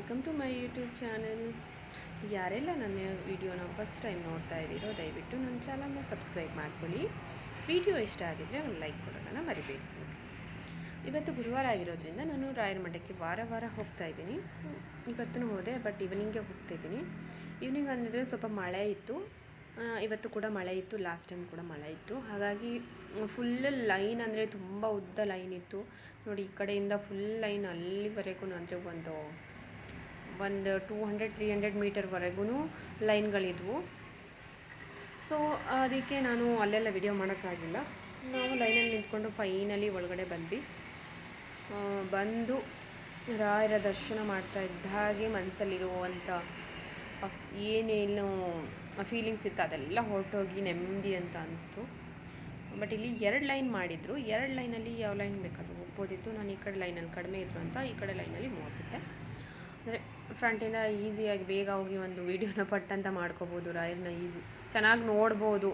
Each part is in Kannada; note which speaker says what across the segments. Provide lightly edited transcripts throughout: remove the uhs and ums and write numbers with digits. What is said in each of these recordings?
Speaker 1: Welcome to my YouTube channel. ಯಾರೆಲ್ಲ ನನ್ನ ವಿಡಿಯೋನ ಫಸ್ಟ್ ಟೈಮ್ ನೋಡ್ತಾ ಇದ್ದೀರೋ ದಯವಿಟ್ಟು ನನ್ನ ಚಾನಲ್ನ ಸಬ್ಸ್ಕ್ರೈಬ್ ಮಾಡ್ಕೊಳ್ಳಿ. ವಿಡಿಯೋ ಇಷ್ಟ ಆಗಿದ್ದರೆ ಒಂದು ಲೈಕ್ ಕೊಡೋದನ್ನು ಮರಿಬೇಕು. ಇವತ್ತು ಗುರುವಾರ ಆಗಿರೋದ್ರಿಂದ ನಾನು ರಾಯರ ಮಠಕ್ಕೆ ವಾರ ವಾರ ಹೋಗ್ತಾ ಇದ್ದೀನಿ. ಇವತ್ತೂ ಹೋದೆ, ಬಟ್ ಈವ್ನಿಂಗ್ಗೆ ಹೋಗ್ತಾಯಿದ್ದೀನಿ. ಈವ್ನಿಂಗ್ ಅಂದರೆ ಸ್ವಲ್ಪ ಮಳೆ ಇತ್ತು. ಇವತ್ತು ಕೂಡ ಮಳೆ ಇತ್ತು, ಲಾಸ್ಟ್ ಟೈಮ್ ಕೂಡ ಮಳೆ ಇತ್ತು. ಹಾಗಾಗಿ ಫುಲ್ ಲೈನ್ ಅಂದರೆ ತುಂಬ ಉದ್ದ ಲೈನ್ ಇತ್ತು ನೋಡಿ. ಈ ಕಡೆಯಿಂದ ಫುಲ್ ಲೈನ್ ಅಲ್ಲಿವರೆಗೂ ಅಂದರೆ ಒಂದು 200-300 ಮೀಟರ್ವರೆಗೂ ಲೈನ್ಗಳಿದ್ವು. ಸೊ ಅದಕ್ಕೆ ನಾನು ಅಲ್ಲೆಲ್ಲ ವಿಡಿಯೋ ಮಾಡೋಕ್ಕಾಗಿಲ್ಲ. ನಾವು ಲೈನಲ್ಲಿ ನಿಂತ್ಕೊಂಡು ಫೈನಲಿ ಒಳಗಡೆ ಬಂದು ರಾಯರ ದರ್ಶನ ಮಾಡ್ತಾ ಇದ್ದ ಹಾಗೆ ಮನಸ್ಸಲ್ಲಿರುವಂಥ ಏನೇನು ಫೀಲಿಂಗ್ಸ್ ಇತ್ತು ಅದೆಲ್ಲ ಹೊರಟೋಗಿ ನೆಮ್ಮದಿ ಅಂತ ಅನ್ನಿಸ್ತು. ಬಟ್ ಇಲ್ಲಿ 2 ಲೈನ್ ಮಾಡಿದರು. 2 ಲೈನಲ್ಲಿ ಯಾವ ಲೈನ್ ಬೇಕಾದರೂ ಹೋಗ್ಬೋದಿತ್ತು. ನಾನು ಈ ಕಡೆ ಲೈನಲ್ಲಿ ಕಡಿಮೆ ಇದ್ರು ಅಂತ ಈ ಕಡೆ ಲೈನಲ್ಲಿ ಹೋಗ್ಬಿಟ್ಟೆ. ಅಂದರೆ ಫ್ರಂಟಿಂದ ಈಸಿಯಾಗಿ ಬೇಗ ಹೋಗಿ ಒಂದು ವೀಡಿಯೋನ ಪಟ್ಟಂತ ಮಾಡ್ಕೋಬೋದು. ರಾಯರನ್ನ ಚೆನ್ನಾಗಿ ನೋಡ್ಬೋದು.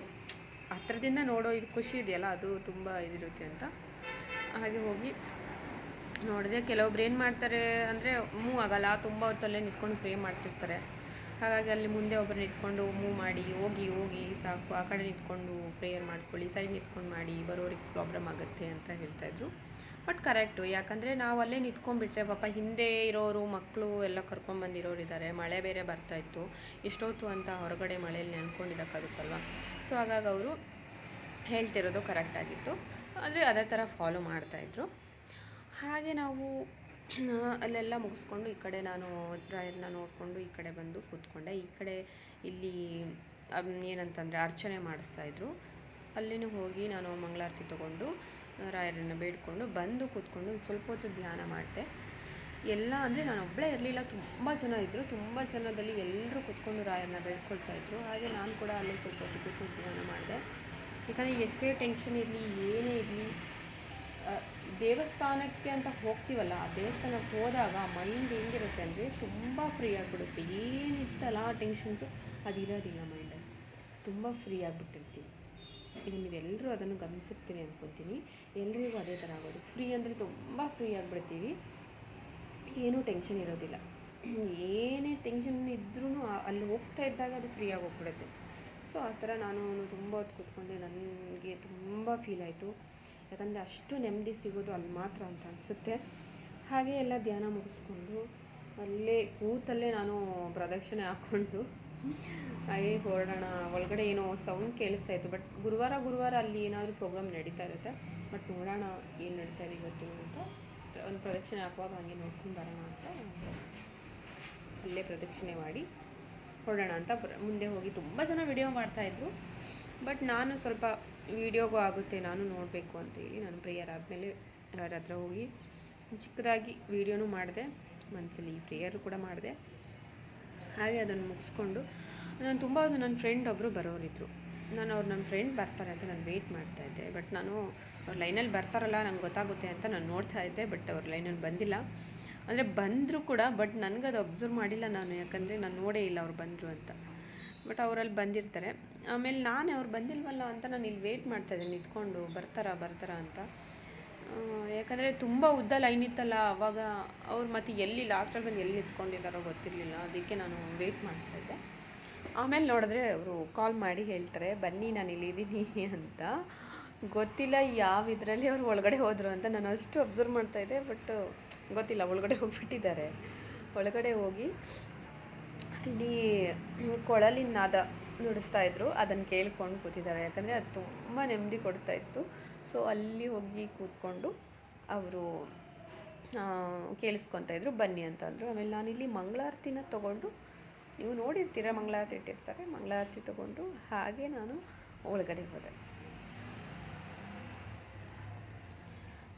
Speaker 1: ಹತ್ರದಿಂದ ನೋಡೋ ಇದು ಖುಷಿ ಇದೆಯಲ್ಲ, ಅದು ತುಂಬ ಇದಿರುತ್ತೆ ಅಂತ ಹಾಗೆ ಹೋಗಿ ನೋಡಿದೆ. ಕೆಲವೊಬ್ರು ಏನು ಮಾಡ್ತಾರೆ ಅಂದರೆ ಮೂವ್ ಆಗಲ್ಲ, ತುಂಬ ಹೊತ್ತಲ್ಲೇ ನಿಂತ್ಕೊಂಡು ಪ್ರೇ ಮಾಡ್ತಿರ್ತಾರೆ. ಹಾಗಾಗಿ ಅಲ್ಲಿ ಮುಂದೆ ಒಬ್ಬರು ನಿಂತ್ಕೊಂಡು ಮೂವ್ ಮಾಡಿ ಹೋಗಿ ಸಾಕು, ಆ ಕಡೆ ನಿಂತ್ಕೊಂಡು ಪ್ರೇಯರ್ ಮಾಡ್ಕೊಳ್ಳಿ, ಸೈಡ್ ನಿಂತ್ಕೊಂಡು ಮಾಡಿ, ಬರೋರಿಗೆ ಪ್ರಾಬ್ಲಮ್ ಆಗುತ್ತೆ ಅಂತ ಹೇಳ್ತಾಯಿದ್ರು. ಬಟ್ ಕರೆಕ್ಟು, ಯಾಕಂದರೆ ನಾವು ಅಲ್ಲೇ ನಿಂತ್ಕೊಂಡ್ಬಿಟ್ರೆ ಪಾಪ ಹಿಂದೆ ಇರೋರು ಮಕ್ಕಳು ಎಲ್ಲ ಕರ್ಕೊಂಡ್ಬಂದಿರೋರು ಇದ್ದಾರೆ. ಮಳೆ ಬೇರೆ ಬರ್ತಾಯಿತ್ತು, ಎಷ್ಟೊತ್ತು ಅಂತ ಹೊರಗಡೆ ಮಳೆಯಲ್ಲಿ ನೆನ್ಕೊಂಡಿರೋಕ್ಕಾಗುತ್ತಲ್ವ. ಸೊ ಹಾಗಾಗಿ ಅವರು ಹೇಳ್ತಿರೋದು ಕರೆಕ್ಟಾಗಿತ್ತು. ಆದರೆ ಅದೇ ಥರ ಫಾಲೋ ಮಾಡ್ತಾಯಿದ್ರು. ಹಾಗೆ ನಾವು ಅಲ್ಲೆಲ್ಲ ಮುಗಿಸ್ಕೊಂಡು ಈ ಕಡೆ ನಾನು ರಾಯರನ್ನ ನೋಡಿಕೊಂಡು ಈ ಕಡೆ ಬಂದು ಕೂತ್ಕೊಂಡೆ. ಈ ಕಡೆ ಇಲ್ಲಿ ಏನಂತಂದರೆ ಅರ್ಚನೆ ಮಾಡಿಸ್ತಾಯಿದ್ರು. ಅಲ್ಲಿನೂ ಹೋಗಿ ನಾನು ಮಂಗಳಾರತಿ ತೊಗೊಂಡು ರಾಯರನ್ನು ಬೇಡಿಕೊಂಡು ಬಂದು ಕೂತ್ಕೊಂಡು ಸ್ವಲ್ಪ ಹೊತ್ತು ಧ್ಯಾನ ಮಾಡಿದೆ. ಎಲ್ಲ ಅಂದರೆ ನಾನು ಒಬ್ಬಳೇ ಇರಲಿಲ್ಲ, ತುಂಬ ಜನ ಇದ್ದರು. ತುಂಬ ಜನದಲ್ಲಿ ಎಲ್ಲರೂ ಕೂತ್ಕೊಂಡು ರಾಯರನ್ನ ಬೇಡ್ಕೊಳ್ತಾಯಿದ್ರು. ಹಾಗೆ ನಾನು ಕೂಡ ಅಲ್ಲೇ ಸ್ವಲ್ಪ ಹೊತ್ತು ಕೂತ್ಕೊಂಡು ಧ್ಯಾನ ಮಾಡಿದೆ. ಯಾಕಂದರೆ ಎಷ್ಟೇ ಟೆನ್ಷನ್ ಇರಲಿ, ಏನೇ ಇರಲಿ, ದೇವಸ್ಥಾನಕ್ಕೆ ಅಂತ ಹೋಗ್ತೀವಲ್ಲ, ಆ ದೇವಸ್ಥಾನಕ್ಕೆ ಹೋದಾಗ ಮೈಂಡ್ ಹೆಂಗಿರುತ್ತೆ ಅಂದರೆ ತುಂಬ ಫ್ರೀ ಆಗಿಬಿಡುತ್ತೆ. ಏನಿತ್ತಲ್ಲ ಆ ಟೆನ್ಷನ್ಸು ಅದಿರೋದಿಲ್ಲ ಮೈಂಡಲ್ಲಿ, ತುಂಬ ಫ್ರೀ ಆಗಿಬಿಟ್ಟಿರ್ತೀವಿ. ಈಗ ನೀವೆಲ್ಲರೂ ಅದನ್ನು ಗಮನಿಸಿರ್ತೀನಿ ಅಂದ್ಕೊತೀನಿ. ಎಲ್ರಿಗೂ ಅದೇ ಥರ ಆಗೋದು. ಫ್ರೀ ಅಂದರೆ ತುಂಬ ಫ್ರೀ ಆಗಿಬಿಡ್ತೀವಿ, ಏನೂ ಟೆನ್ಷನ್ ಇರೋದಿಲ್ಲ. ಏನೇ ಟೆನ್ಷನ್ ಇದ್ರೂ ಅಲ್ಲಿ ಹೋಗ್ತಾ ಇದ್ದಾಗ ಅದು ಫ್ರೀ ಆಗಿ ಹೋಗ್ಬಿಡುತ್ತೆ. ಸೊ ಆ ಥರ ನಾನು ತುಂಬ ಹೊತ್ತು ಕೂತ್ಕೊಂಡೆ. ನನಗೆ ತುಂಬ ಫೀಲ್ ಆಯಿತು. ಯಾಕಂದರೆ ಅಷ್ಟು ನೆಮ್ಮದಿ ಸಿಗೋದು ಅಲ್ಲಿ ಮಾತ್ರ ಅಂತ ಅನಿಸುತ್ತೆ. ಹಾಗೆ ಎಲ್ಲ ಧ್ಯಾನ ಮುಗಿಸ್ಕೊಂಡು ಅಲ್ಲೇ ಕೂತಲ್ಲೇ ನಾನು ಪ್ರದಕ್ಷಿಣೆ ಹಾಕ್ಕೊಂಡು ಹಾಗೆ ಹೊರಡೋಣ. ಒಳಗಡೆ ಏನೋ ಸೌಂಡ್ ಕೇಳಿಸ್ತಾ ಇತ್ತು. ಬಟ್ ಗುರುವಾರ ಅಲ್ಲಿ ಏನಾದರೂ ಪ್ರೋಗ್ರಾಮ್ ನಡೀತಾ ಇರುತ್ತೆ. ಬಟ್ ನೋಡೋಣ ಏನು ನಡೀತಾ ಇದೆ ಇವತ್ತು ಅಂತ ಒಂದು ಪ್ರದಕ್ಷಿಣೆ ಹಾಕುವಾಗ ಹಾಗೆ ನೋಡ್ಕೊಂಡು ಬರೋಣ ಅಂತ ಅಲ್ಲೇ ಪ್ರದಕ್ಷಿಣೆ ಮಾಡಿ ಹೊರಡೋಣ ಅಂತ ಮುಂದೆ ಹೋಗಿ ತುಂಬ ಜನ ವಿಡಿಯೋ ಮಾಡ್ತಾಯಿದ್ರು. ಬಟ್ ನಾನು ಸ್ವಲ್ಪ ವಿಡಿಯೋಗೂ ಆಗುತ್ತೆ, ನಾನು ನೋಡಬೇಕು ಅಂತೇಳಿ ನಾನು ಪ್ರೇಯರ್ ಆದಮೇಲೆ ಯಾರ ಹತ್ರ ಹೋಗಿ ಚಿಕ್ಕದಾಗಿ ವಿಡಿಯೋನೂ ಮಾಡಿದೆ. ಮನಸ್ಸಲ್ಲಿ ಪ್ರೇಯರು ಕೂಡ ಮಾಡಿದೆ. ಹಾಗೆ ಅದನ್ನು ಮುಗಿಸ್ಕೊಂಡು ನಾನು ತುಂಬ ನನ್ನ ಫ್ರೆಂಡ್ ಒಬ್ಬರು ಬರೋರಿದ್ದರು. ನನ್ನ ಫ್ರೆಂಡ್ ಬರ್ತಾರೆ ಅಂತ ನಾನು ವೆಯ್ಟ್ ಮಾಡ್ತಾಯಿದ್ದೆ. ಬಟ್ ನಾನು ಅವ್ರು ಲೈನಲ್ಲಿ ಬರ್ತಾರಲ್ಲ ನಂಗೆ ಗೊತ್ತಾಗುತ್ತೆ ಅಂತ ನಾನು ನೋಡ್ತಾ ಇದ್ದೆ. ಬಟ್ ಅವ್ರು ಲೈನಲ್ಲಿ ಬಂದಿಲ್ಲ. ಅಂದರೆ ಬಂದರೂ ಕೂಡ ಬಟ್ ನನಗದು ಅಬ್ಸರ್ವ್ ಮಾಡಿಲ್ಲ ನಾನು, ಯಾಕಂದರೆ ನಾನು ನೋಡೇ ಇಲ್ಲ ಅವ್ರು ಬಂದರು ಅಂತ. ಬಟ್ ಅವರಲ್ಲಿ ಬಂದಿರ್ತಾರೆ. ಆಮೇಲೆ ನಾನು ಅವ್ರು ಬಂದಿಲ್ವಲ್ಲ ಅಂತ ನಾನು ಇಲ್ಲಿ ವೆಯ್ಟ್ ಮಾಡ್ತಾಯಿದ್ದೆ ನಿಂತ್ಕೊಂಡು, ಬರ್ತಾರಾ ಅಂತ. ಯಾಕಂದರೆ ತುಂಬ ಉದ್ದ ಲೈನ್ ಇತ್ತಲ್ಲ, ಆವಾಗ ಅವ್ರು ಮತ್ತು ಎಲ್ಲಿ ಲಾಸ್ಟಲ್ಲಿ ಬಂದು ಎಲ್ಲಿ ನಿಂತ್ಕೊಂಡಿದ್ದಾರೋ ಗೊತ್ತಿರಲಿಲ್ಲ. ಅದಕ್ಕೆ ನಾನು ವೆಯ್ಟ್ ಮಾಡ್ತಾಯಿದ್ದೆ. ಆಮೇಲೆ ನೋಡಿದ್ರೆ ಅವರು ಕಾಲ್ ಮಾಡಿ ಹೇಳ್ತಾರೆ, ಬನ್ನಿ ನಾನು ಇಲ್ಲಿದ್ದೀನಿ ಅಂತ. ಗೊತ್ತಿಲ್ಲ ಯಾವ ಇದರಲ್ಲಿ ಅವ್ರು ಒಳಗಡೆ ಹೋದರು ಅಂತ. ನಾನು ಅಷ್ಟು ಅಬ್ಸರ್ವ್ ಮಾಡ್ತಾಯಿದ್ದೆ. ಬಟ್ ಗೊತ್ತಿಲ್ಲ, ಒಳಗಡೆ ಹೋಗಿಬಿಟ್ಟಿದ್ದಾರೆ. ಒಳಗಡೆ ಹೋಗಿ ಅಲ್ಲಿ ಕೊಳಲಿನ ನಾದ ನುಡಿಸ್ತಾಯಿದ್ರು, ಅದನ್ನು ಕೇಳ್ಕೊಂಡು ಕೂತಿದ್ದಾರೆ. ಯಾಕಂದರೆ ಅದು ತುಂಬ ನೆಮ್ಮದಿ ಕೊಡ್ತಾಯಿತ್ತು. ಸೊ ಅಲ್ಲಿ ಹೋಗಿ ಕೂತ್ಕೊಂಡು ಅವರು ಕೇಳಿಸ್ಕೊತಾಯಿದ್ರು, ಬನ್ನಿ ಅಂತಂದರು. ಆಮೇಲೆ ನಾನಿಲ್ಲಿ ಮಂಗಳಾರತಿನ ತೊಗೊಂಡು, ನೀವು ನೋಡಿರ್ತೀರ ಮಂಗಳಾರತಿ ಇಟ್ಟಿರ್ತಾರೆ, ಮಂಗಳಾರತಿ ತೊಗೊಂಡು ಹಾಗೆ ನಾನು ಒಳಗಡೆ ಹೋದೆ.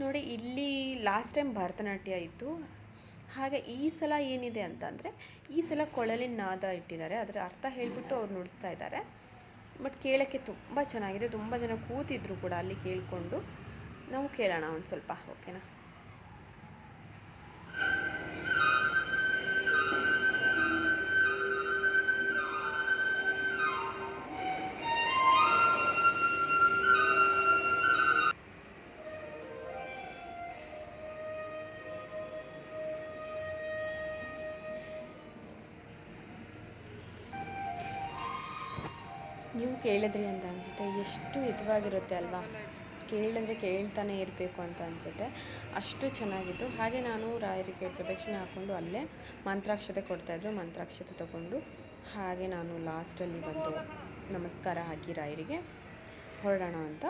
Speaker 1: ನೋಡಿ ಇಲ್ಲಿ ಲಾಸ್ಟ್ ಟೈಮ್ ಭರತನಾಟ್ಯ ಇತ್ತು. ಹಾಗೆ ಈ ಸಲ ಏನಿದೆ ಅಂತಂದರೆ ಈ ಸಲ ಕೊಳಲಿನ ನಾದ ಇಟ್ಟಿದ್ದಾರೆ. ಅದರ ಅರ್ಥ ಹೇಳಿಬಿಟ್ಟು ಅವ್ರು ನುಡಿಸ್ತಾ ಇದ್ದಾರೆ. ಬಟ್ ಕೇಳೋಕ್ಕೆ ತುಂಬ ಚೆನ್ನಾಗಿದೆ. ತುಂಬ ಜನ ಕೂತಿದ್ರು ಕೂಡ ಅಲ್ಲಿ ಕೇಳಿಕೊಂಡು. ನಾವು ಕೇಳೋಣ ಒಂದು ಸ್ವಲ್ಪ, ಓಕೆನಾ? ನೀವು ಕೇಳಿದ್ರಿ ಅಂತ ಅನಿಸುತ್ತೆ. ಎಷ್ಟು ಹಿತವಾಗಿರುತ್ತೆ ಅಲ್ವಾ, ಕೇಳಿದ್ರೆ ಕೇಳ್ತಾನೆ ಇರಬೇಕು ಅಂತ ಅನಿಸುತ್ತೆ, ಅಷ್ಟು ಚೆನ್ನಾಗಿತ್ತು. ಹಾಗೆ ನಾನು ರಾಯರಿಗೆ ಪ್ರದಕ್ಷಿಣೆ ಹಾಕ್ಕೊಂಡು ಅಲ್ಲೇ ಮಂತ್ರಾಕ್ಷತೆ ಕೊಡ್ತಾಯಿದ್ರು, ಮಂತ್ರಾಕ್ಷತೆ ತೊಗೊಂಡು ಹಾಗೆ ನಾನು ಲಾಸ್ಟಲ್ಲಿ ಬಂದು ನಮಸ್ಕಾರ ಹಾಕಿ ರಾಯರಿಗೆ ಹೊರಡೋಣ ಅಂತ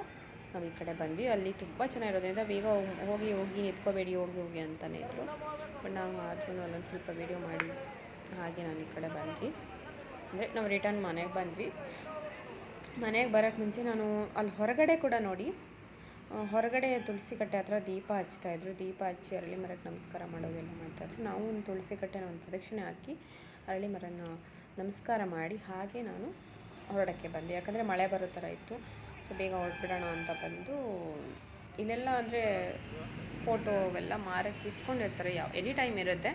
Speaker 1: ನಾವು ಈ ಕಡೆ ಬಂದ್ವಿ. ಅಲ್ಲಿ ತುಂಬ ಚೆನ್ನಾಗಿರೋದ್ರಿಂದ ಬೇಗ ಹೋಗಿ ನಿಂತ್ಕೋಬೇಡಿ, ಹೋಗಿ ಅಂತಲೇ ಇದ್ದರು. ಬಟ್ ನಾವು ಆದ್ರೂ ಅಲ್ಲೊಂದು ಸ್ವಲ್ಪ ವೀಡಿಯೋ ಮಾಡಿ ಹಾಗೆ ನಾನು ಈ ಕಡೆ ಬಂದ್ವಿ. ಅಂದರೆ ನಾವು ರಿಟರ್ನ್ ಮನೆಗೆ ಬಂದ್ವಿ. ಮನೆಗೆ ಬರೋಕ್ಕೆ ಮುಂಚೆ ನಾನು ಅಲ್ಲಿ ಹೊರಗಡೆ ಕೂಡ ನೋಡಿ, ಹೊರಗಡೆ ತುಳಸಿ ಕಟ್ಟೆ ಹತ್ರ ದೀಪ ಹಚ್ತಾಯಿದ್ರು. ದೀಪ ಹಚ್ಚಿ ಅರಳಿ ಮರಕ್ಕೆ ನಮಸ್ಕಾರ ಮಾಡೋದೆಲ್ಲ ಮಾಡ್ತಾಯಿದ್ರು. ನಾವು ಒಂದು ತುಳಸಿ ಕಟ್ಟೆನ ಒಂದು ಪ್ರದಕ್ಷಿಣೆ ಹಾಕಿ ಅರಳಿ ಮರನ ನಮಸ್ಕಾರ ಮಾಡಿ ಹಾಗೆ ನಾನು ಹೊರಡೋಕ್ಕೆ ಬಂದೆ. ಯಾಕಂದರೆ ಮಳೆ ಬರೋ ಥರ ಇತ್ತು. ಸೊ ಬೇಗ ಹೊರಟ್ಬಿಡೋಣ ಅಂತ ಬಂದು, ಇಲ್ಲೆಲ್ಲ ಅಂದರೆ ಫೋಟೋ ಅವೆಲ್ಲ ಮಾರಕ್ಕೆ ಇಟ್ಕೊಂಡಿರ್ತಾರೆ, ಎನಿ ಟೈಮ್ ಇರುತ್ತೆ.